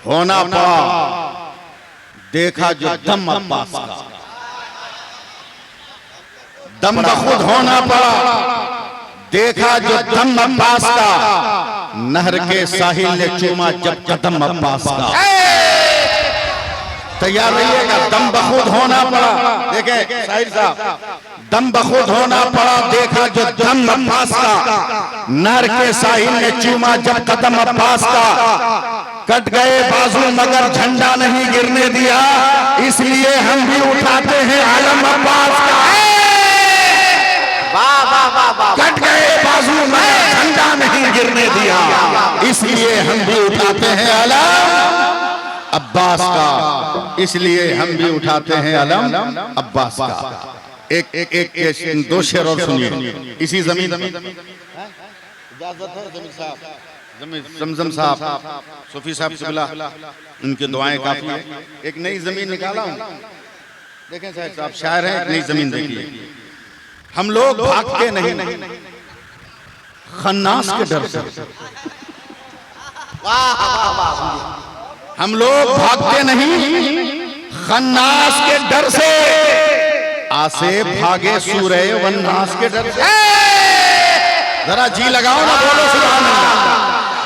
होना पड़ा देखा जो दम अब्बास का, दम बखुद होना पड़ा देखा जो दम अब्बास का, नहर के साहिल ने चूमा जब कदम अब्बास का। तैयार रहिएगा, दम बखुद होना पड़ा। देखें साहिल साहब, दम बखुद होना पड़ा देखा जो दम अब्बास का, नहर के साहिल ने चूमा जब कदम अब्बास का। कट गए बाजू मगर झंडा नहीं गिरने दिया, इसलिए हम भी उठाते हैं आलम अब्बास का। कट गए बाजू मगर झंडा नहीं गिरने दिया, इसलिए हम भी उठाते हैं आलम अब्बास का। इसलिए हम भी उठाते हैं आलम अब्बास का। एक दो शेर और सुनिए इसी जमीन। जमजम साहब, सूफी साहब से मिला, उनकी दुआएं काफी है। एक नई जमीन निकाला हूं, देखें साहब शायर है, एक नई जमीन देखिए। हम लोग भागते नहीं खन्नास के डर से, हम लोग भागते नहीं खन्नास के डर से, आसे भागे सूरय वन्नास के डर से। जरा जी लगाओ ना, बोलो सुभान अल्लाह।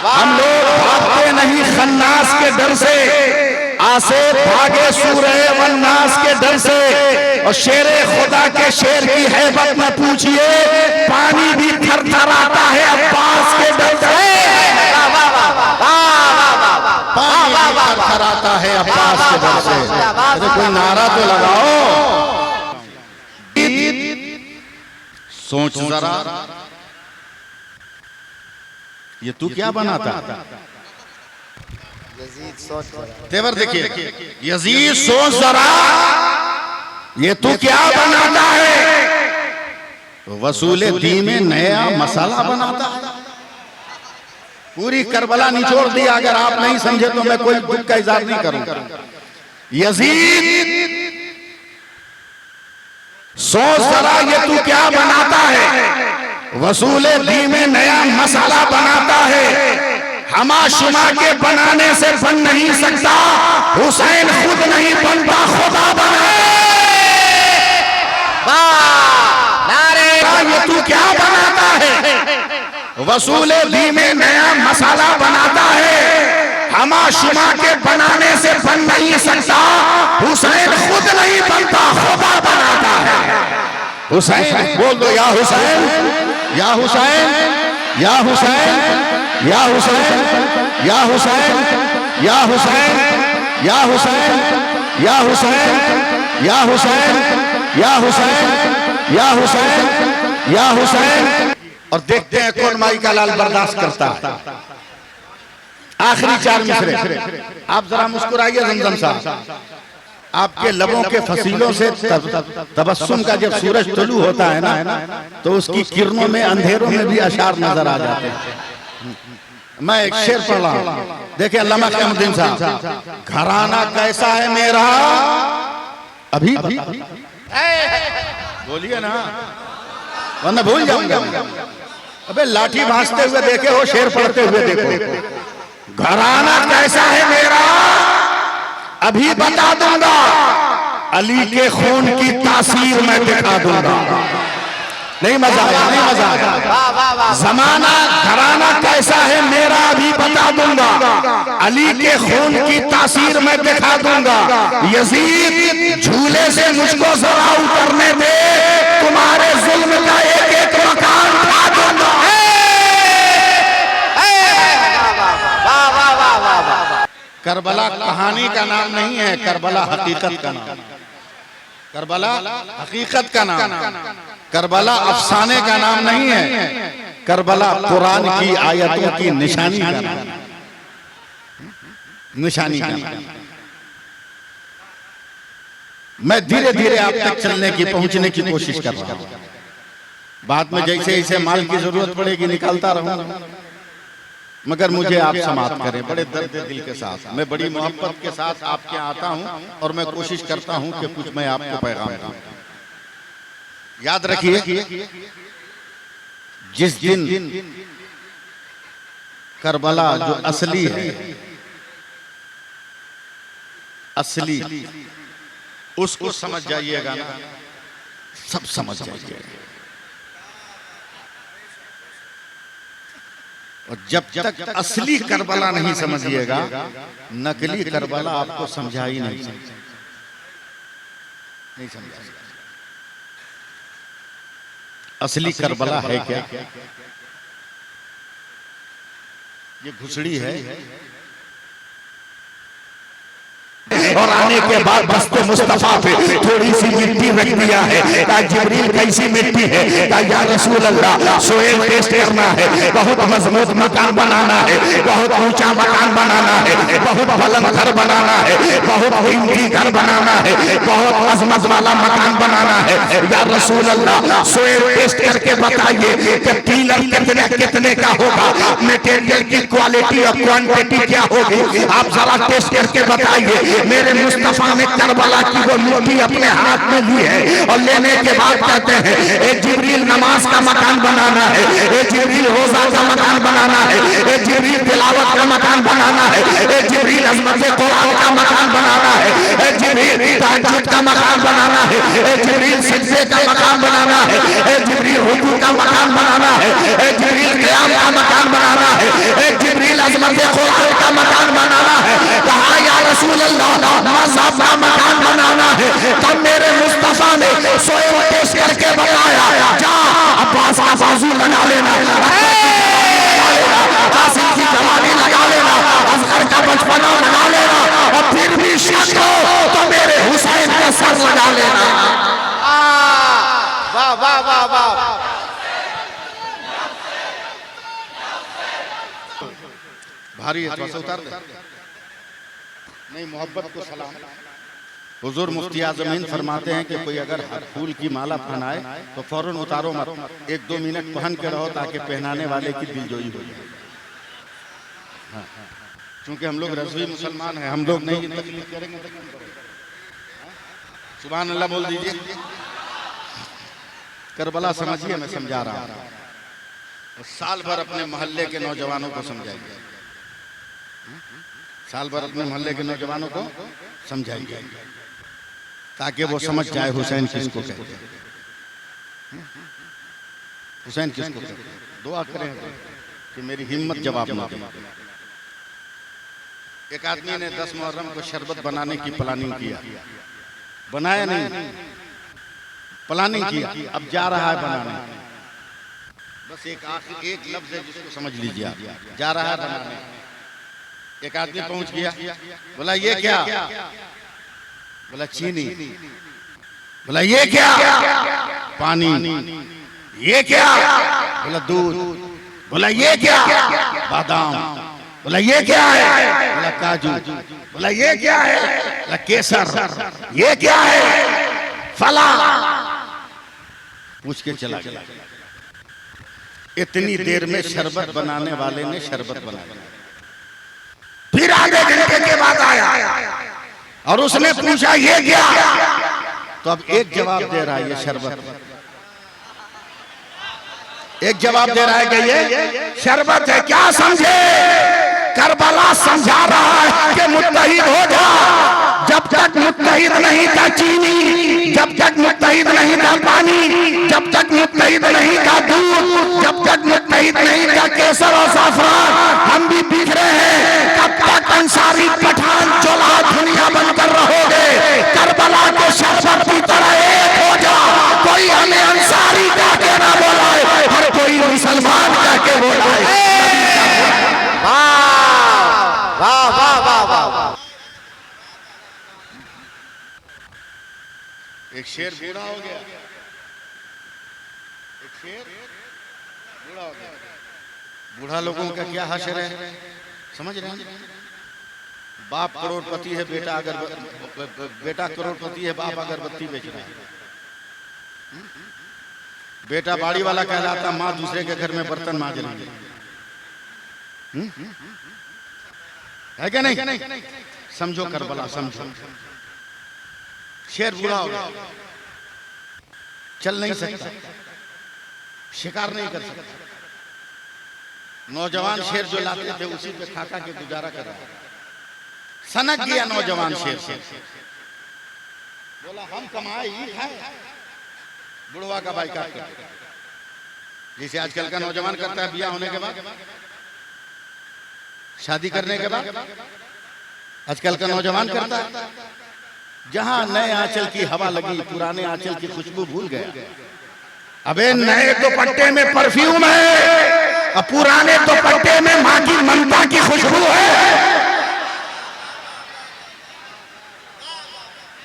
हम लोग भागते नहीं खन्नास के डर से, आसे भागे सूरय वन्नास के डर से। और शेरे खुदा के शेर की हैबत में पूछिए, पानी भी थरथराता है अब्बास के डर से। पानी भी थरथराता है अब्बास के डर से। अरे कोई नारा तो लगाओ। सोच जरा, ये तू क्या बनाता? तेवर देखिए, यजीद सोच जरा, ये तू क्या बनाता है? वसूले दी में नया मसाला बनाता है। पूरी करबला निचोड़ दी। अगर आप नहीं समझे तो मैं कोई दुख का इजहार नहीं करूंगा। यजीद सोच जरा, ये तू क्या बनाता है? वसूले दी में नया मसाला बनाता है। हमा शुमा के बनाने से बन नहीं सकता, हुसैन खुद नहीं बनता, खुदा बने। ये तू क्या बनाता है? वसूले दी में नया मसाला बनाता है। हमा शुमा के बनाने से बन नहीं सकता, हुसैन खुद नहीं बनता, खुदा बनाता है। हुसैन बोल दो, या हुसैन, या हुसैन, या हुसैन, या हुसैन, या हुसैन, या हुसैन, या हुसैन, या हुसैन, या हुसैन, या हुसैन, या हुसैन, या हुसैन। और देखते हैं कौन माई का लाल बर्दाश्त करता है। आखिरी चार मिसरे आप जरा मुस्कुराइए जमजम साहब। आपके लबों के फसीलों से तबस्सुम का जब सूरज तुलू होता है ना, तो उसकी किरणों में अंधेरों में भी अशार नजर आ जाते हैं। मैं एक शेर पढ़ रहा हूं, देखिए अल्लामा क़यामुद्दीन साहब। घराना कैसा है मेरा, अभी बोलिए ना वरना भूल जाऊंगा। अबे लाठी भांजते हुए देखे हो, शेर पढ़ते हुए देखो। घराना कैसा है मेरा अभी बता दूंगा, अली के खून की तासीर मैं दिखा दूंगा। नहीं मजा आया, नहीं मजा आया। जमाना घराना कैसा है मेरा अभी बता दूंगा, अली के खून की तासीर मैं दिखा दूंगा। यजीद झूले से मुझको जरा उतरने दे, तुम्हारे जुल्म का एक एक मकान उठा दूंगा। करबला कहानी का नाम नहीं है, करबला हकीकत का नाम। करबला हकीकत का नाम, करबला अफसाने का नाम नहीं है। करबला कुरान की आयतों की निशानी का नाम, निशानी का नाम। मैं धीरे धीरे आप तक चलने की, पहुंचने की कोशिश कर रहा हूं। बाद में जैसे जैसे माल की जरूरत पड़ेगी निकालता रहूंगा, मगर मुझे आप समाप्त करें बड़े दर्द दिल के साथ। मैं बड़ी मोहब्बत के साथ आपके आता हूं और मैं कोशिश करता हूं कि कुछ मैं आपको पैगाम दूं। याद रखिए, जिस दिन करबला जो असली है, असली, उसको समझ जाइएगा ना, सब समझ जाइएगा। और जब तक असली करबला नहीं समझिएगा, नकली करबला आपको समझा ही नहीं समझा। असली करबला है क्या? ये घुसड़ी है। और आने के बाद बस्ते मुस्तफा पे थोड़ी सी मिट्टी रख दिया है। कहा जिब्रील कैसी मिट्टी है? कहा या रसूल अल्लाह सोएब टेस्ट करना है, बहुत मजबूत मकान बनाना है, बहुत ऊंचा मकान बनाना है, बहुत बुलंद घर बनाना है, बहुत कीमती घर बनाना है, बहुत अजमत वाला मकान बनाना है। या रसूल अल्लाह सोएब टेस्ट करके बताइए कि पिलर कितने का होगा, मटेरियल की क्वालिटी और क्वांटिटी क्या होगी, आप जरा टेस्ट करके बताइए। मेरे मुस्तफा ने करबला की वो मिट्टी अपने हाथ में ली है और लेने के बाद कहते हैं ए जिब्रील नमाज का मकान बनाना है, ए जिब्रील रोजा का मकान बनाना है, ए जिब्रील तिलावत का मकान बनाना है, ए जिब्रील अज़मत कुरान का मकान बनाना है, ए जिब्रील तहज्जुद का मकान बनाना है, ए जिब्रील सजदे का मकान बनाना है, ए जिब्रील रुकू का मकान बनाना है, ए जिब्रील क़याम का मकान बनाना है, ए जिब्रील अज़मत कुरान का मकान बनाना है। कहा या रसूल अल्लाह मज़हब का मकान बनाना है। तब मेरे मुस्तफा ने सोए पेश करके बताया, जा अब्बास का बाजू लगा लेना, कासिम की जवानी लगा लेना, असगर का बचपना लगा लेना, और फिर भी शक हो तो मेरे हुसैन का सर लगा लेना। वाह वाह वाह वाह। भारी है, थोड़ा सा उतार दे। नहीं, मोहब्बत को सलाम। हुजूर मुफ्ती आज़मीन फरमाते हैं कि कोई अगर फूल की माला पहनाए तो फौरन उतारो मत, 1-2 मिनट पहन के रहो ताकि पहनाने वाले की दिलजोई हो जाए। क्योंकि हम लोग रज़वी मुसलमान हैं, हम लोग नहीं तकलीफ करेंगे। सुभान अल्लाह बोल दीजिए। करबला समझिए, मैं समझा रहा हूँ। साल भर अपने मोहल्ले के नौजवानों को समझाइए, साल भर अपने मोहल्ले के नौजवानों को समझाइए ताकि वो समझ जाए हुसैन किसको कहते हैं, हुसैन किसको कहते हैं। दुआ करें कि मेरी हिम्मत जवाब ना दे। एक आदमी ने 10 मुहर्रम को शरबत बनाने की प्लानिंग किया, बनाया नहीं, प्लानिंग किया, अब जा रहा है बनाने। बस एक लफ्ज है जिसको समझ लीजिए आप, जा रहा है बनाने। एक आदमी पहुंच गया, बोला ये क्या? बोला चीनी। बोला ये क्या? पानी। ये क्या? बोला दूध। बोला ये क्या? बादाम। बोला ये क्या है? बोला काजू। बोला ये क्या है? बोला केसर। ये क्या है? फला। पूछ के चला गया। इतनी देर में शरबत बनाने वाले ने शरबत बनाया। फिर आधे घंटे के बाद आया और उसने पूछा ये क्या? तो अब एक जवाब दे रहा है ये शरबत, एक जवाब दे रहा है कि ये शरबत है। क्या समझे? करबला समझा रहा है कि मुत्तहिद हो जा। जब तक मुत्तहिद नहीं था चीनी, जब तक मुत्तहिद नहीं था पानी, जब तक मुत्तहिद नहीं था दूध, जब तक मुत्तहिद नहीं था केसर और ज़ाफ़रान, हम भी बिखरे हैं। कब तक अंसारी पठान चोला दुनिया बनकर रहोगे? करबला के शरबत की तरह एक हो जा। कोई हमें अंसारी कह के ना बोलाए, हर कोई मुसलमान कह के बोलाए। वाह वाह वाह वाह। एक शेर बूढ़ा हो गया, एक शेर बूढ़ा हो गया। बूढ़ा लोगों का क्या हश्र है, समझ रहे हैं? बाप करोड़पति है, बेटा करोड़पति है, बाप अगरबत्ती बेच रहा है। बेटा बाड़ी वाला कहलाता, माँ दूसरे के घर में बर्तन मांज रही है क्या नहीं? समझो करबला, समझो। शेर बूढ़ा हो गया, चल नहीं सकता, शिकार नहीं कर सकता। नौजवान शेर जो लाते थे उसी पे खा के गुजारा कर रहा है। सनक गया नौजवान शेर से, बोला हम कमाए ही खाए, बुढ़वा का बाइकाट कर, जैसे आजकल का नौजवान करता है ब्याह होने के बाद, शादी करने के बाद आजकल का नौजवान करता है। जहां नए आंचल की हवा लगी पुराने आंचल की खुशबू भूल गया। अबे नए दुपट्टे में परफ्यूम है और पुराने दुपट्टे में मां की ममता की खुशबू है।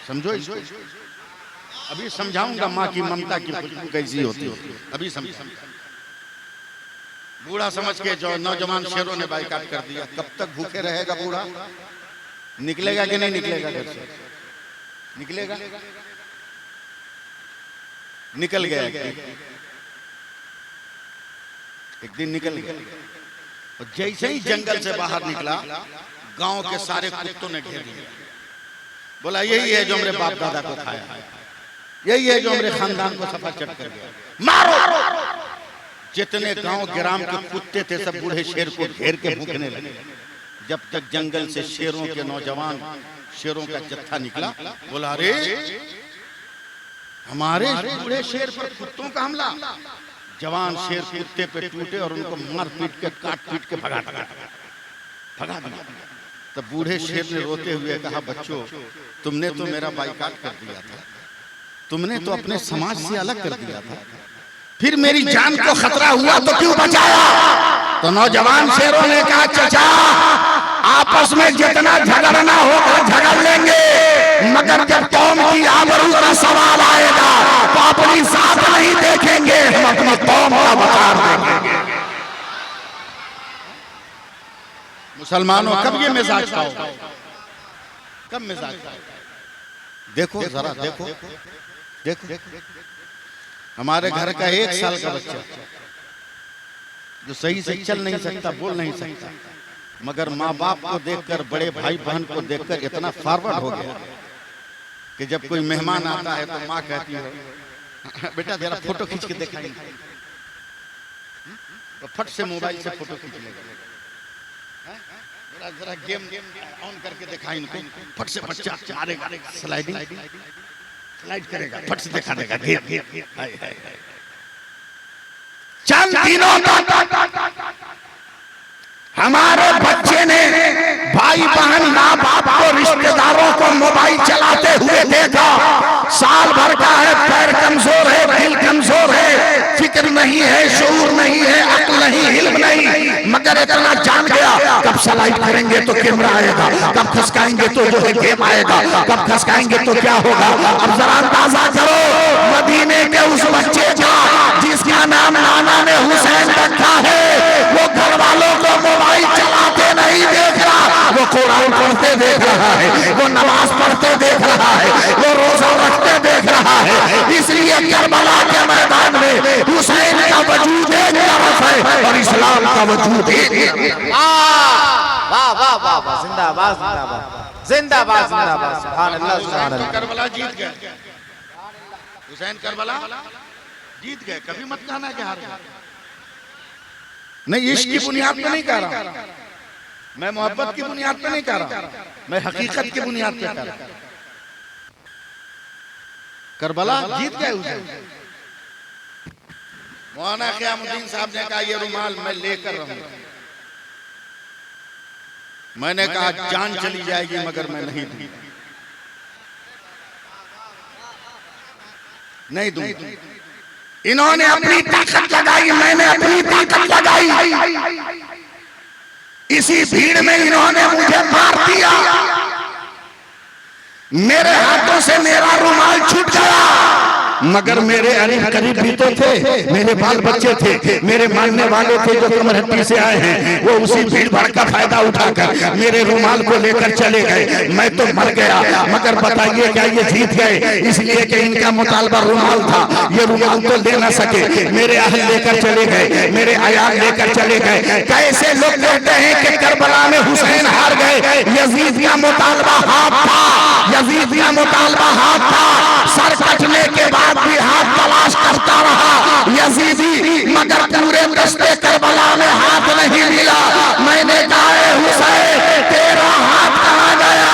समझो इसको, अभी समझाऊंगा मां की ममता की खुशबू कैसी होती है, अभी समझ। बूढ़ा समझ के जो नौजवान शेरों ने बाइकाट कर दिया। कब तक भूखे रहेगा बूढ़ा? निकलेगा कि नहीं निकलेगा घर से? निकलेगा, निकल गया। एक दिन निकल गया और जैसे ही जंगल से बाहर निकला गांव के सारे कुत्तों ने घेर लिया। बोला यही है जो मेरे बाप दादा को खाया, यही है जो मेरे खानदान को सफा चट कर गया, मारो। जितने गांव ग्राम के कुत्ते थे सब बूढ़े शेर को घेर के भूखने लगे। जब तक जंगल से शेरों के नौजवान शेरों का जत्था निकला। बोला अरे हमारे बूढ़े शेर पर कुत्तों का हमला। जवान शेर कुत्ते पे टूटे और उनको मार पीट के काट पीट के भगा दिया। तब बूढ़े शेर ने रोते हुए कहा बच्चों तुमने तो मेरा बाइकाट कर दिया था, तुमने तो अपने समाज से अलग कर दिया था, फिर मेरी जान को खतरा हुआ तो क्यों बचाया? तो नौजवान शेरों ने कहा चाचा आपस में जितना झगड़ना होगा झगड़ लेंगे, मगर जब कौम की आबरू का सवाल आएगा तो अपनी साथ नहीं देखेंगे, हम अपनी कौम का वकार देंगे। मुसलमानों कब ये मिजाज था? कब मिजाज था? देखो जरा देखो हमारे घर का 1 साल का बच्चा जो सही से चल नहीं सकता, बोल नहीं सकता, मगर माँ बाप को देखकर बड़े भाई बहन को देखकर इतना फॉरवर्ड हो गया कि जब कोई मेहमान आता है तो माँ कहती है बेटा जरा फोटो खींच के दिखाइए, तो फट से मोबाइल से फोटो खींच लेगा। जरा गेम ऑन करके दिखाई इनको, फट से बच्चा मारेगा, स्लाइड करेगा, फट से दिखा देगा गेम। चंद दिनों तक हमारे बच्चे ने भाई बहन माँ बाप को रिश्तेदारों को मोबाइल चलाते हुए देखा। साल भर का है, पैर कमजोर है, दिल कमजोर है, फिक्र नहीं है, शऊर नहीं है, अक्ल नहीं, इल्म नहीं, मगर इतना जान गया कब स्लाइड करेंगे तो कैमरा आएगा, कब खसकाएंगे तो जो है गेम आएगा, कब खसकाएंगे तो क्या होगा। अब जरा अंदाजा करो मदीने के उस बच्चे का जिसका नाम नाना ने हुसैन रखा है, वो घर वालों को मोबाइल चलाते नहीं देख रहा, वो कुरान पढ़ते देख रहा है, वो नमाज पढ़ते देख रहा है, वो रोजा रखते देख रहा है। इसलिए करबला के मैदान में हुसैन का वजूद एक तरफ है और इस्लाम का वजूद एक। वाह वाह वाह वाह, जिंदाबाद जिंदाबाद जिंदाबाद जिंदाबाद, सुभान अल्लाह सुभान अल्लाह। करबला जीत गए, हुसैन करबला जीत गए। कभी मत कहना कि हार गए। नहीं, इश्क की बुनियाद पे नहीं कह रहा मैं, मोहब्बत की बुनियाद पे नहीं कह रहा मैं, हकीकत की बुनियाद पे कह रहा। करबला जीत गए हुसैन। मौलाना क़यामुद्दीन साहब ने कहा ये रुमाल मैं लेकर रहूंगा। मैंने कहा जान चली जाएगी मगर मैं नहीं दूंगा, नहीं दूंगा। इन्होंने अपनी ताकत लगाई, मैंने अपनी ताकत लगाई, इसी भीड़ में इन्होंने मुझे मार दिया। मेरे हाथों से मेरा रुमाल छूट गया, मगर मेरे अरीब करीब भी तो थे, मेरे बाल बच्चे थे, मेरे मानने वाले थे जो कमरहट्टी से आए हैं, वो उसी भीड़ भाड़ का फायदा उठाकर मेरे रुमाल को लेकर चले गए। मैं तो मर गया, मगर बताइए क्या ये जीत गए? इसलिए कि इनका मुतालबा रुमाल था, ये रुमाल तो ले ना सके। मेरे अहल लेकर चले गए, मेरे अयाल लेकर चले गए। कैसे लोग कहते हैं कि करबला में हुसैन हार गए? यजीद का मुतालबा हाथ था, यजीद का मुतालबा हाथ था। सर कटने के बाद भी हाथ तलाश करता रहा यजीदी, मगर पूरे दस्ते करबला में हाथ नहीं मिला। मैंने कहा हुसैन तेरा हाथ कहाँ गया?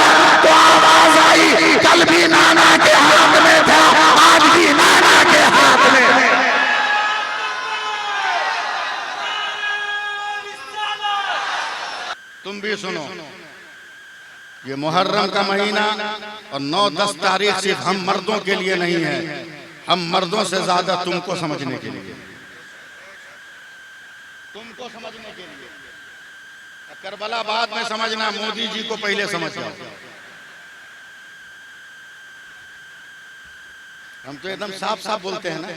सुनो, ये मुहर्रम का महीना और 9-10 तारीख सिर्फ हम मर्दों के लिए नहीं है, हम मर्दों से ज्यादा तुमको समझने के लिए, तुमको समझने के लिए। करबला बाद में समझना, मोदी जी को पहले समझ जाओ। हम तो एकदम साफ साफ बोलते हैं ना।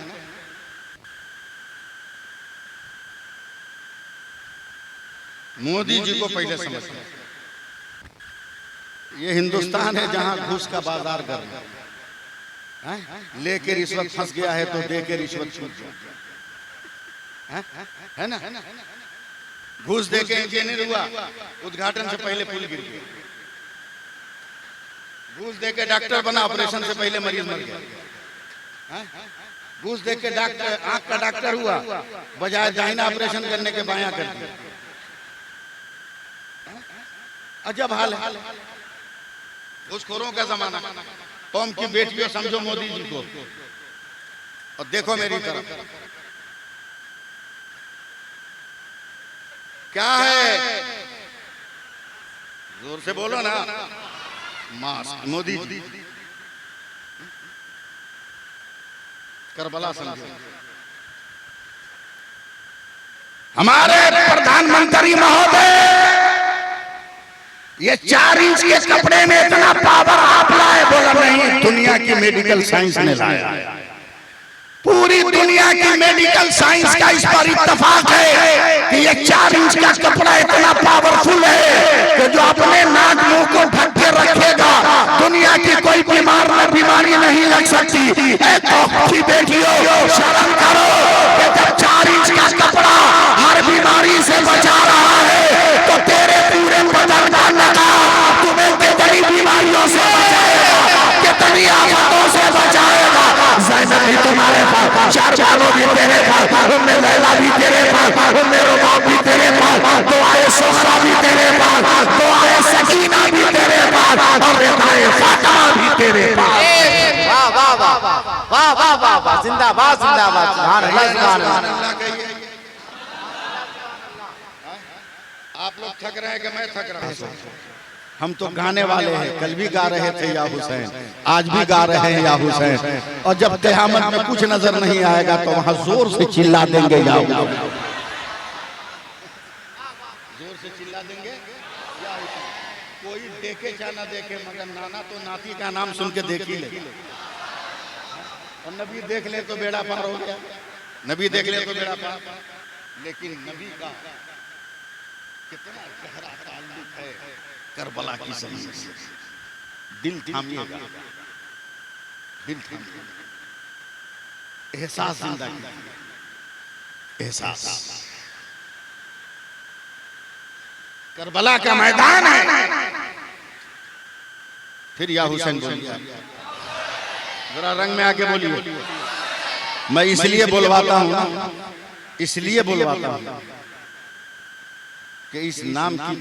मोदी जी को पहले समझना। ये हिंदुस्तान है जहां घूस का बाजार कर रहे हैं, लेके रिश्वत फंस गया है तो दे के रिश्वत छूट जाए, है ना। घूस दे के इंजीनियर हुआ, उद्घाटन से पहले पुल गिर गया। घूस दे के डॉक्टर बना, ऑपरेशन से पहले मरीज मर गया। घूस दे के डॉक्टर, आंख का डॉक्टर हुआ, बजाय दाहिना ऑपरेशन करने के बायां कर दिया। अजब हाल है, घूसखोरों का जमाना। कौम की बेटियों समझो मोदी जी को, और देखो मेरी तरफ क्या है, जोर से बोलो ना। मास्क मोदी जी, करबला समझो। हमारे प्रधानमंत्री महोदय ये 4 इंच के कपड़े में इतना पावर आप लाए, बोला नहीं, दुनिया की मेडिकल साइंस ने लाया। पूरी दुनिया की मेडिकल साइंस का इस पर इत्तेफाक है कि ये 4 इंच का कपड़ा इतना पावरफुल है कि जो अपने नाक मुंह को ढक के रखेगा, दुनिया की कोई बीमारी नहीं लग सकती। की बेटियों, शर्म करो कि जब 4 इंच का कपड़ा हर बीमारी से बचा रहा है तो तेरे पूरे बदन का नकाब तुम्हें कितनी बीमारियों से बचाएगा, कितनी आफतों से बचाएगा। ज़ैनब भी तुम्हारे पास, 4 बालों भी तेरे पास, उम्मे लैला भी तेरे पास, उम्मे रुबाब भी तेरे पास, दुआए सुखरा भी तेरे पास, दुआए सकीना भी तेरे पास, और रिदाए फातिमा भी तेरे पास। वाह वाह वाह वाह वाह वाह वाह, जिंदाबाद जिंदाबाद, सुभान अल्लाह सुभान अल्लाह। आप लोग थक रहे हैं कि मैं थक रहा हूं? हम तो गाने वाले हैं, कल भी गा रहे थे या हुसैन, आज भी गा रहे हैं या हुसैन, और जब क़यामत में कुछ नजर नहीं आएगा तो वहां जोर से चिल्ला देंगे या हुसैन। जोर से चिल्ला देंगे या हुसैन। कोई देखे या ना देखे, मगर नाना तो नाती का नाम सुन के देख ही ले, और नबी देख ले तो बेड़ा पार हो गया, नबी देख ले तो बेड़ा पार। लेकिन नबी का कितना गहरा ताल्लुक है करबला की ज़मीन से। दिल थामिएगा, दिल थामिएगा। एहसास जिंदा कीजिए, एहसास। करबला का मैदान है। फिर या हुसैन बोलिए, जरा रंग में आके बोलिए। मैं इसलिए बुलवाता हूँ, इसलिए बुलवाता हूँ कि इस नाम की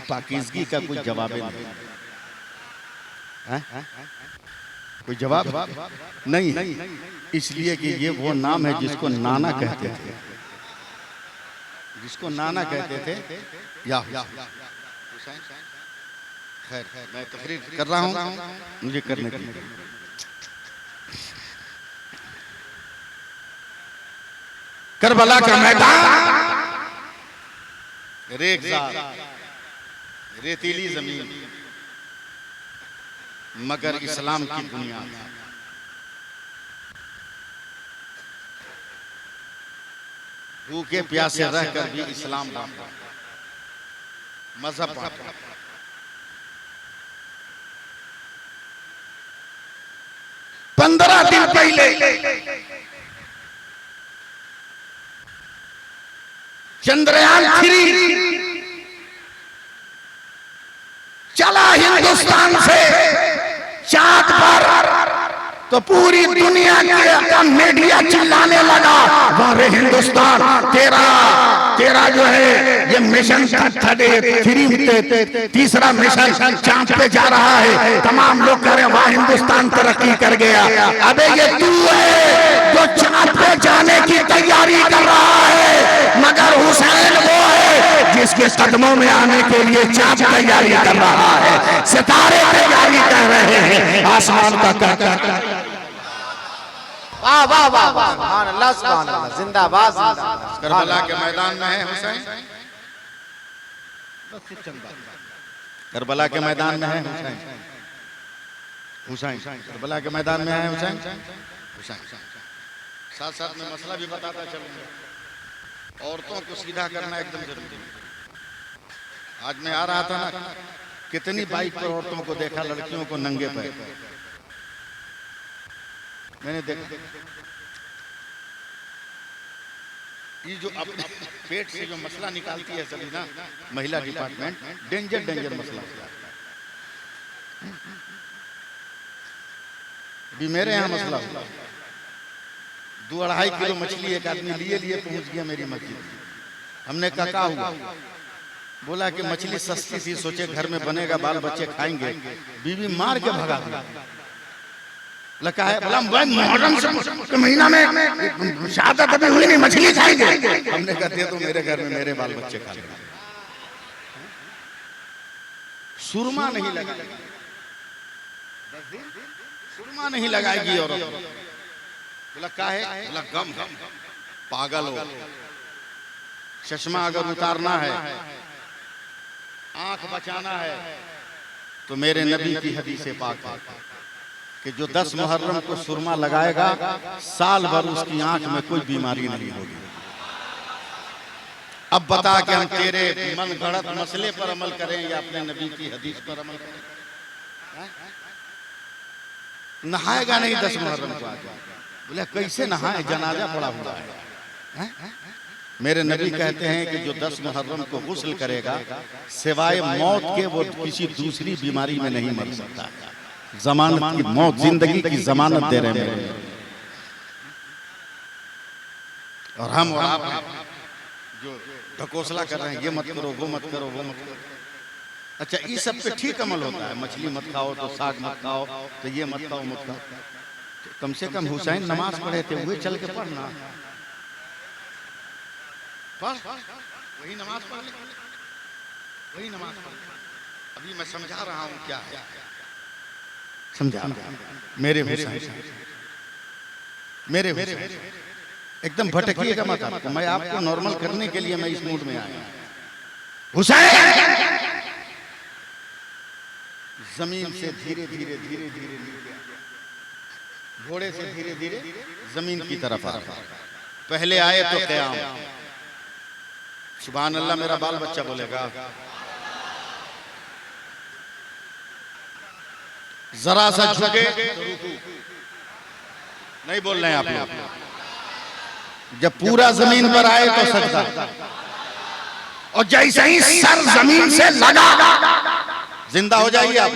पाकीज़गी का कोई जवाब नहीं है। कोई जवाब नहीं, इसलिए कि ये वो नाम है जिसको नाना कहते थे, जिसको नाना कहते थे या हुसैन। खैर, मैं तकरीर कर रहा हूँ, मुझे करने की। करबला का मैदान, रेगिस्तान, रेतीली जमीन, मगर इस्लाम की बुनियाद। भूखे प्यासे रहकर भी इस्लाम बांटा, मजहब बांटा। 15 दिन पहले चंद्रयान 3 चला हिंदुस्तान से चांद पर, तो पूरी दुनिया का मीडिया चिल्लाने लगा, वारे हिंदुस्तान, तेरा जो है ये मिशन 3 मिशन चांद पे जा रहा है। तमाम लोग कह रहे हैं वाह हिंदुस्तान तरक्की कर गया। अबे ये तू है जो चांद पे जाने की तैयारी कर रहा है, मगर हुसैन वो है जिसके कदमों में आने के लिए चांद तैयारी कर रहा है, सितारे तैयारी कर रहे हैं, आसमान का कर। वाह वाह वाह वाह, सुभान अल्लाह सुभान अल्लाह, जिंदाबाद जिंदाबाद। करबला के मैदान में है हुसैन, करबला के मैदान में है हुसैन, हुसैन करबला के मैदान में है हुसैन, हुसैन। साथ साथ में मसला भी बताता चलूंगा, औरतों को सीधा करना एकदम जरूरी है। आज मैं आ रहा था ना, कितनी बाइक पर औरतों को देखा, लड़कियों को नंगे पैर, मैंने देखा। ये जो अपने पेट से जो मसला निकालती है सभी ना महिला डिपार्टमेंट, डेंजर मसला। अभी मेरे यहाँ मसला हुआ, 2-2.5 किलो मछली एक आदमी लिए पहुंच गया मेरी मस्जिद। हमने कहा क्या हुआ? बोला कि मछली सस्ती थी, सोचे घर में बनेगा, बाल बच्चे खाएंगे, बीवी मार के भगा दिया। लगा है बोला भाई मुहर्रम के महीना में शहादत अभी हुई नहीं, मछली खाएंगे। हमने कहा दिया तो मेरे घर में मेरे बाल बच्चे खा लेंगे। सुरमा नहीं लगाएगी, सुरमा नहीं लगाएगी औरत। बोला क्या है? बोला गम, पागल हो, चश्मा अगर उतारना है, आंख बचाना है, तो मेरे नबी की हदीस पाक है कि जो 10 मुहर्रम को सुरमा लगाएगा, साल भर उसकी आंख में कोई बीमारी नहीं होगी। अब बता कि हम तेरे मन गढ़ंत मसले पर अमल करें या अपने नबी की हदीस पर अमल करें? नहाएगा नहीं 10 मुहर्रम को। बोले कैसे नहाए, जनाजा पड़ा हुआ है। मेरे नबी कहते हैं कि जो 10 मुहर्रम को गुस्ल करेगा, सिवाय मौत के वो किसी दूसरी बीमारी में नहीं मर सकता। जमानत की मौत, जिंदगी की जमानत दे रहे हैं। और हम और आप जो ढकोसला कर रहे हैं, ये मत करो, वो मत करो, वो मत करो। अच्छा, इस सब पे ठीक अमल होता है, मछली मत खाओ तो साग मत खाओ, तो ये मत खाओ मत खाओ। तो कम से कम हुसैन नमाज पढ़े थे, वही चल के पढ़ना, पढ़ वही नमाज पढ़ ले, वही नमाज पढ़। अभी मैं समझा रहा हूँ क्या है, समझा मेरे हुसैन, मेरे हुसैन। एकदम भटकिएगा मत आपको, मैं आपको नॉर्मल करने के लिए मैं इस मूड में आया। हुसैन जमीन से धीरे धीरे धीरे धीरे घोड़े से धीरे धीरे जमीन की तरफ आ रहा। पहले आए तो क़याम, सुभान अल्लाह, मेरा बाल बच्चा बोलेगा। जरा सा झुके, नहीं बोल रहे हैं आप लोग। जब पूरा जमीन पर आए तो सजदा, और जैसे ही सर जमीन से लगा, जिंदा हो जाइए आप।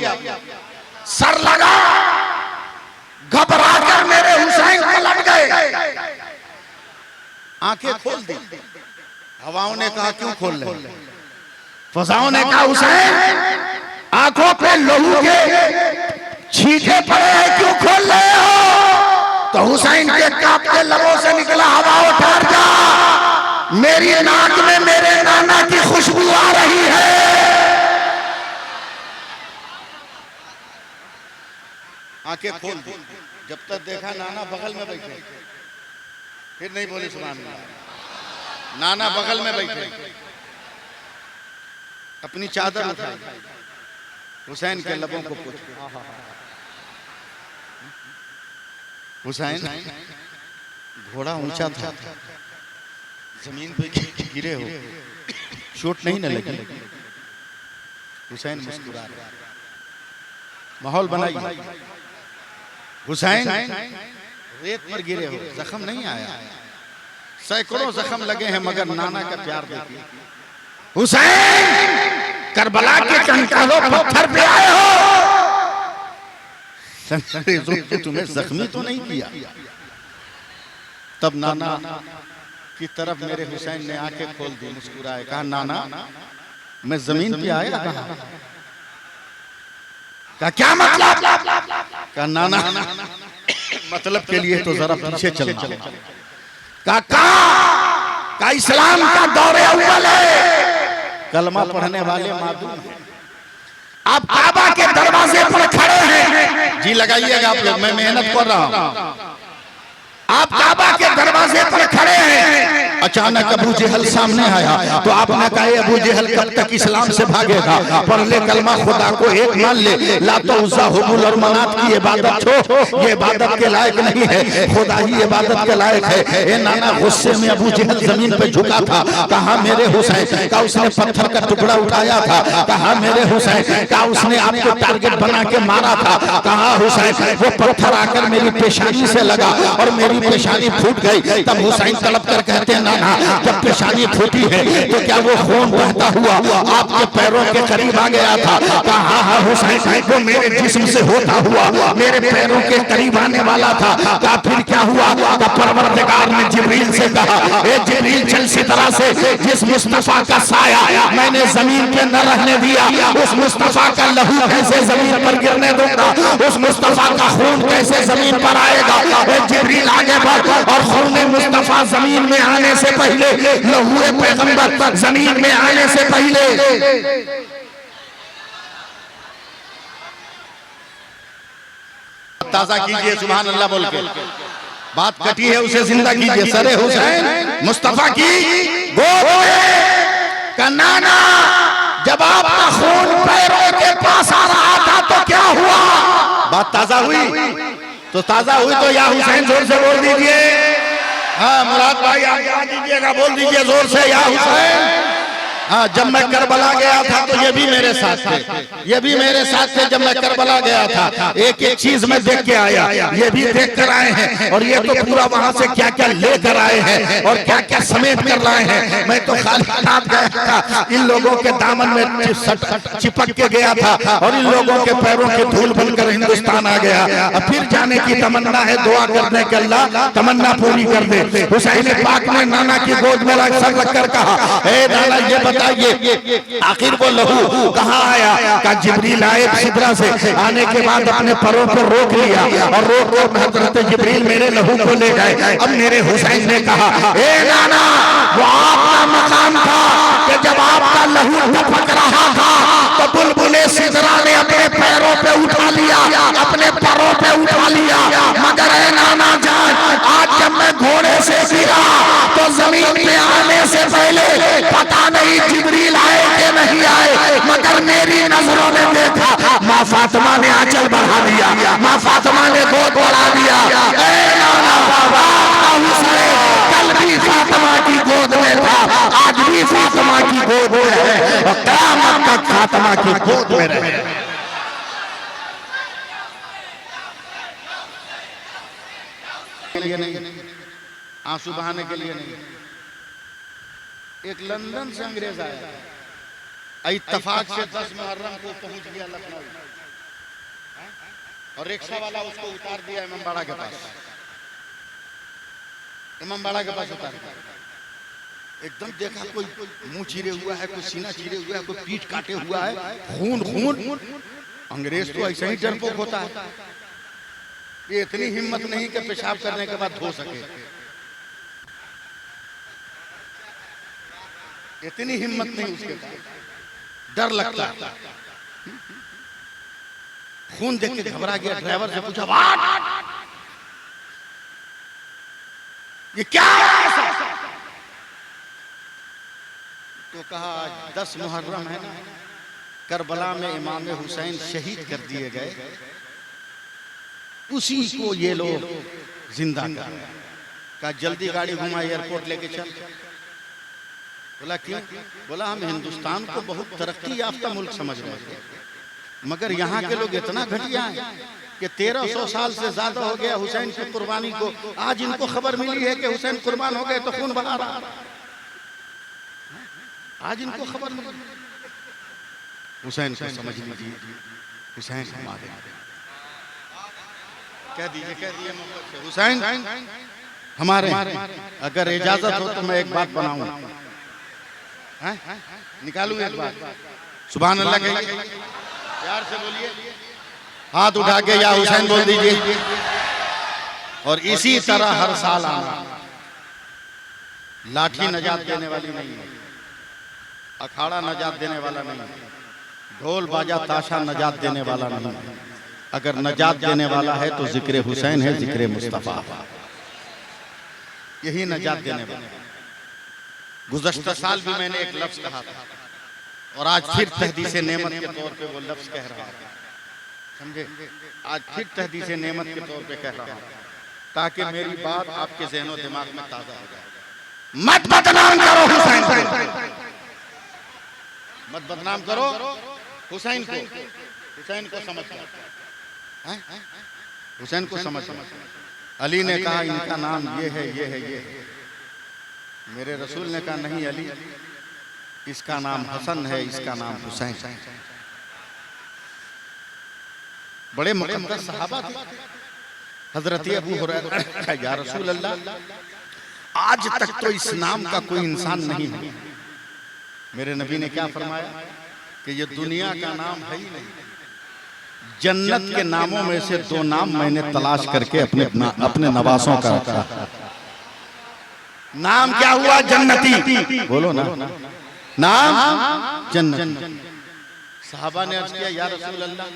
सर लगा, घबराकर मेरे हुसैन पलट गए, आंखें खोल दी। हवाओं ने कहा क्यों खोल रहे? फजाओं ने कहा हुसैन आंखों पे लहू के छींटे पड़े हैं, क्यों खोल रहे हो? तो हुसैन के कांपते लबों से निकला, हवाओं ठहर जा, मेरी नाक में मेरे नाना की खुशबू आ रही है। आंखें खोल दी। जब तक देखा नाना बगल में बैठे, फिर नहीं बोले सुभान अल्लाह। नाना बगल में बैठे, अपनी चादर उठाई, हुसैन के लबों को पूछा, हुसैन घोड़ा ऊंचा था, जमीन पे गिरे हो, चोट नहीं न लगी? हुसैन मुस्कुरा रहे, माहौल बनाइए। हुसैन रेत पर गिरे हो, जख्म नहीं आया, सैकड़ों जख्म लगे हैं, मगर नाना का प्यार देखिए। हुसैन करबला के कंकरों पत्थर पे आए हो, अंग्रेजों ने तुम्हें जख्मी तो नहीं किया। तब नाना की तरफ मेरे हुसैन ने आंखें खोल दी, मुस्कुराए, कहा नाना मैं जमीन पे आया कहा क्या मतलब? कहा नाना मतलब के लिए तो जरा पीछे चलना। कहा इस्लाम का दौरे अव्वल है, कलमा पढ़ने वाले मादूम हैं। आप काबा के दरवाजे पर खड़े हैं, जी लगाइएगा आप लोग, मैं मेहनत कर रहा हूं। आप काबा के दरवाजे पर खड़े हैं, अचानक अबू जहल सामने आया तो आपने कहा अबू जहल कब तक इस्लाम से भागेगा? पढ़ ले कलमा, खुदा को एक मान ले, ला तो उज़्ज़ा हुबुल और मनात की इबादत छोड़, ये इबादत के लायक नहीं है, खुदा ही इबादत के लायक है। ए नाना गुस्से में अबू जहल जमीन पे झुका था, कहा मेरे हुसैन का उसने पत्थर का टुकड़ा उठाया था, कहा मेरे हुसैन का उसने आपको टारगेट बना के मारा था, कहा हुसैन वो पत्थर आकर मेरी पेशानी से लगा और मेरी पेशानी फूट गई। तब हुसैन तड़प कर कहते हैं नाना जब पेशानी फूटी है तो क्या वो खून बहता हुआ आपके पैरों के करीब आ गया था? कहा हाँ हुसैन वो मेरे जिस्म से होता हुआ मेरे पैरों के करीब आने वाला था। कहा फिर क्या हुआ? का परवरदिगार ने जिब्रील से कहा ए जिब्रील चल सी तरह से जिस मुस्तफा का साया मैंने जमीन पे न रहने दिया, उस मुस्तफा का लहू कैसे जमीन पर गिरने दूंगा, उस मुस्तफा का खून कैसे जमीन पर आएगा? जिब्रील आगे बढ़ और खून मुस्तफा जमीन में आने से पहले, लहू पैगंबर जमीन में आने से पहले ताजा कीजिए सुभान अल्लाह बोल के, बात कटी है उसे जिंदा कीजिए। सरे हुसैन मुस्तफा की गोद का नाना जब आपका खून पैरों के पास आ रहा था तो क्या हुआ? बात ताजा हुई तो ताजा हुई तो या हुसैन जोर से बोल दीजिए। हाँ मुराद भाई आगे आ दीजिएगा, बोल दीजिए जोर से या हुसैन। हाँ जब मैं करबला गया था तो ये भी मेरे साथ थे, ये भी मेरे साथ थे जब मैं करबला गया था। एक एक चीज मैं देख के आया, ये भी देख कर आए हैं और ये तो पूरा वहां से क्या क्या लेकर आए हैं और क्या क्या समेट कर लाए हैं। मैं तो खाली हाथ गया था, इन लोगों के दामन में चिपक के गया था और इन लोगों के पैरों के धूल बनकर हिंदुस्तान आ गया। अब फिर जाने की तमन्ना है, दुआ करने के अल्लाह तमन्ना पूरी कर दे। हुसैन पाक ने नाना की गोद में सर रखकर कहा ए नाना ये आखिर वो लहू कहाँ आया? का जिब्रील आए सिदरा से, आने के बाद अपने परों पर रोक लिया और रोक कर हजरत जिब्रील मेरे लहू को ले गए। अब मेरे हुसैन ने कहा ए नाना वो आपका मकाम था कि जब आपका लहू टपक रहा था तो बुलबुले सिदरा ने अपने पैरों पे उठा लिया, अपने परों पे उठा लिया। मगर ए नाना जान आज जब मैं घोड़े से गिरा तो जमीन पे आने से पहले पता नहीं जिब्रील आए कि नहीं आए, मगर मेरी नजरों ने देखा माँ फातिमा ने आंचल बढ़ा दिया, माँ फातिमा ने गोद बढ़ा दिया। ए नाना बाबा हुसैन कल भी फातिमा की गोद में था, आज भी फातिमा की गोद में है और क़यामत तक फातिमा की गोद में रहे। आंसू बहाने के लिए नहीं। एक लंदन से अंग्रेज आया, इत्तफाक से 10 मुहर्रम को पहुंच गया लखनऊ और रिक्शा वाला उसको उतार दिया इमामबाड़ा के पास, इमामबाड़ा के पास उतार दिया। एकदम देखा कोई मुंह चीरे हुआ है, कोई सीना चीरे हुआ है, कोई पीठ काटे हुआ है, खून खून। अंग्रेज तो ऐसे ही डरपोक होता है, ये इतनी हिम्मत नहीं कि पेशाब करने के बाद धो सके, इतनी हिम्मत नहीं उसके पास, डर लगता है। खून देख के घबरा गया, ड्राइवर से पूछा ये क्या है? तो कहा 10 मुहर्रम है ना, करबला में इमाम हुसैन शहीद कर दिए गए, उसी को ये लोग जिंदा कर रहे हैं। कहा जल्दी गाड़ी घुमा एयरपोर्ट लेके चल। बोला क्यों? बोला हम हिंदुस्तान को बहुत तरक्की याफ्ता मुल्क समझ रहे थे, मगर यहाँ के लोग इतना घटिया हैं कि 1300 साल से ज्यादा हो गया हुसैन की कुर्बानी को। आज इनको खबर मिली है कि हुसैन कुर्बान हो गए तो खून बहा रहा, आज इनको खबर मिली। हुसैन को समझ लीजिए, हुसैन हमारे कह दीजिए मोहब्बत से हुसैन हमारे। अगर इजाजत हो तो मैं एक बात बनाऊं, निकालूं एक बात। सुभान अल्लाह कहिए, प्यार से बोलिए, हाथ उठा के या हुसैन बोल दीजिए। और इसी तरह हर साल आना। लाठी नजात देने वाली नहीं है, अखाड़ा नजात देने वाला नहीं है, ढोल बाजा ताशा नजात देने वाला नहीं है। अगर नजात देने वाला है तो जिक्र हुसैन है, जिक्र मुस्तफा, यही नजात देने वाला। गुज़श्ता साल भी मैंने एक लफ्ज कहा था और आज फिर तहदीस नेमत के तौर पे वो लफ्ज कह रहा हूं, समझे? आज फिर तहदीस नेमत के तौर पे कह रहा हूं ताकि मेरी बात आपके ज़हन और दिमाग में ताज़ा हो जाए। मत बदनाम करो हुसैन को, मत बदनाम करो हुसैन को। हुसैन को समझ, हुसैन को समझ। अली ने कहा इनका नाम ये है, ये है, ये है। मेरे रसूल ने कहा नहीं अली, इसका नाम हसन है, इसका नाम हुसैन। बड़े मुक़द्दस सहाबा थे। हजरत अबू हुरैरा, या रसूल अल्लाह, आज तक तो इस नाम का कोई इंसान नहीं है। मेरे नबी ने क्या फरमाया कि ये दुनिया का नाम है ही नहीं, जन्नत के नामों में से 2 नाम मैंने तलाश करके अपने नवासों का रखा। नाम क्या हुआ? जन्नती। बोलो ना, नाम जन्नत। सहाबा ने अर्ज किया या रसूल अल्लाह,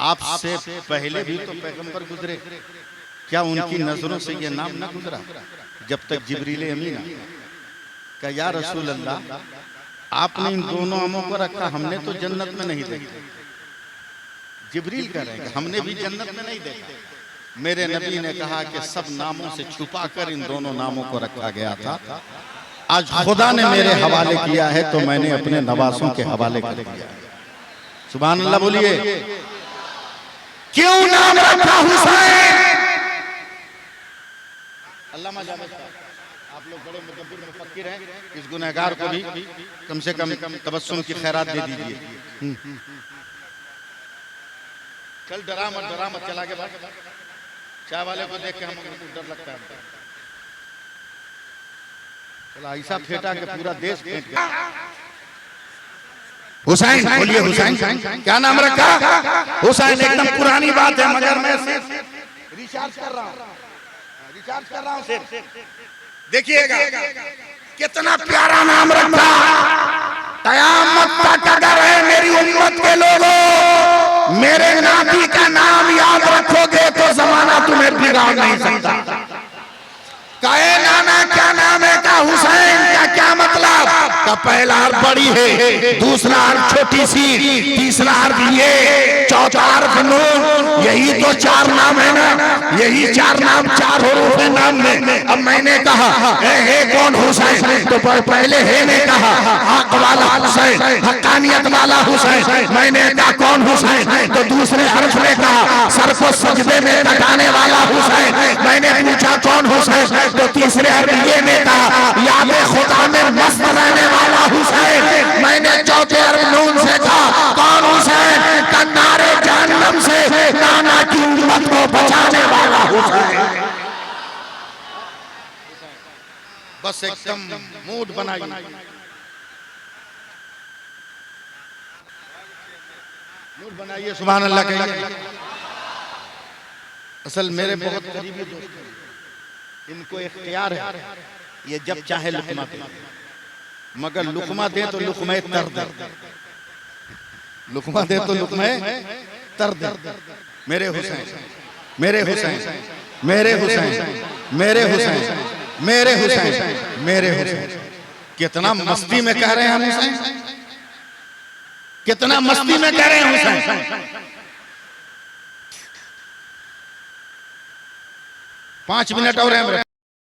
आपसे पहले भी तो पैगंबर गुजरे, क्या उनकी नजरों से ये नाम ना गुजरा जब तक जिब्रील अमीन का? या रसूल अल्लाह, आपने इन दोनों नामों को रखा, हमने तो जन्नत में नहीं देखा। जिब्रील कह रहे हैं हमने भी जन्नत में नहीं देखा। मेरे नबी ने कहा कि सब नामों से छुपाकर इन दोनों नामों को रखा गया था। आज खुदा ने मेरे हवाले किया है तो मैंने अपने नवासों के हवाले कर दिया। सुभान अल्लाह बोलिए। क्यों नाम रखा हुसैन? अल्लामा जावेद साहब, आप लोग बड़े मुदब्बिर मुफक्किर हैं, इस गुनहगार को भी कम से कम तबस्सुम की खैरात दे दीजिए। कल डरा मत चला के बाद चाय वाले को देख के हमको डर लगता है। चला ऐसा फेंटा के पूरा देश फेंट गया। हुसैन बोलिए, हुसैन क्या नाम रखा? हुसैन। एकदम पुरानी बात है मगर मैं सिर्फ रिचार्ज कर रहा हूं सिर्फ। देखिएगा कितना प्यारा नाम रखा। कयामत तक अगर है मेरी उम्मत के लोगों मेरे नाती का नाम याद रखोगे तो जमाना तुम्हें बिगाड़ नहीं सकता। कहे नाना क्या नाम है? का हुसैन। का क्या मतलब? का पहला अर्थ बड़ी है, दूसरा अर्थ छोटी सी, तीसरा अर्थ ये, चौथा अर्थ नून। यही तो 4 नाम है ना, यही 4 नाम 4 हरूफ है नाम में। अब मैंने कहा हे कौन हुसैन, तो पहले हे ने कहा हक वाला हुसैन, हक्कानियत वाला हुसैन। मैंने कहा कौन हुसैन, तो दूसरे हर्फ ने कहा सर को सजदे में कटाने वाला हुसैन। मैंने पूछा कौन हुसैन, तो तीसरे हर्फ ये ने कहा याद खुदा में मस्त रहने वाला हुसैन। मैंने चौथे हर्फ नून से कहा कौन हुसैन, का नारे जहन्नम से नाना की उम्मत को बचाने वाला हुसैन। बस एकदम मूड बनाइए, मूड बनाइए। सुभान अल्लाह कहिए। असल मेरे बहुत करीबी दोस्त हैं, इनको इख्तियार है ये जब चाहे लुकमा दे, मगर लुकमा दे तो लुकमे तर दे, लुकमा दे तो लुकमे तर दे। मेरे हुसैन, मेरे हुसैन, मेरे हुसैन, मेरे हुसैन, मेरे हुसैन, मेरे हुसैन। कितना मस्ती में कह रहे हैं हम हुसैन, कितना मस्ती में कह रहे हैं हुसैन। 5 मिनट और हैं।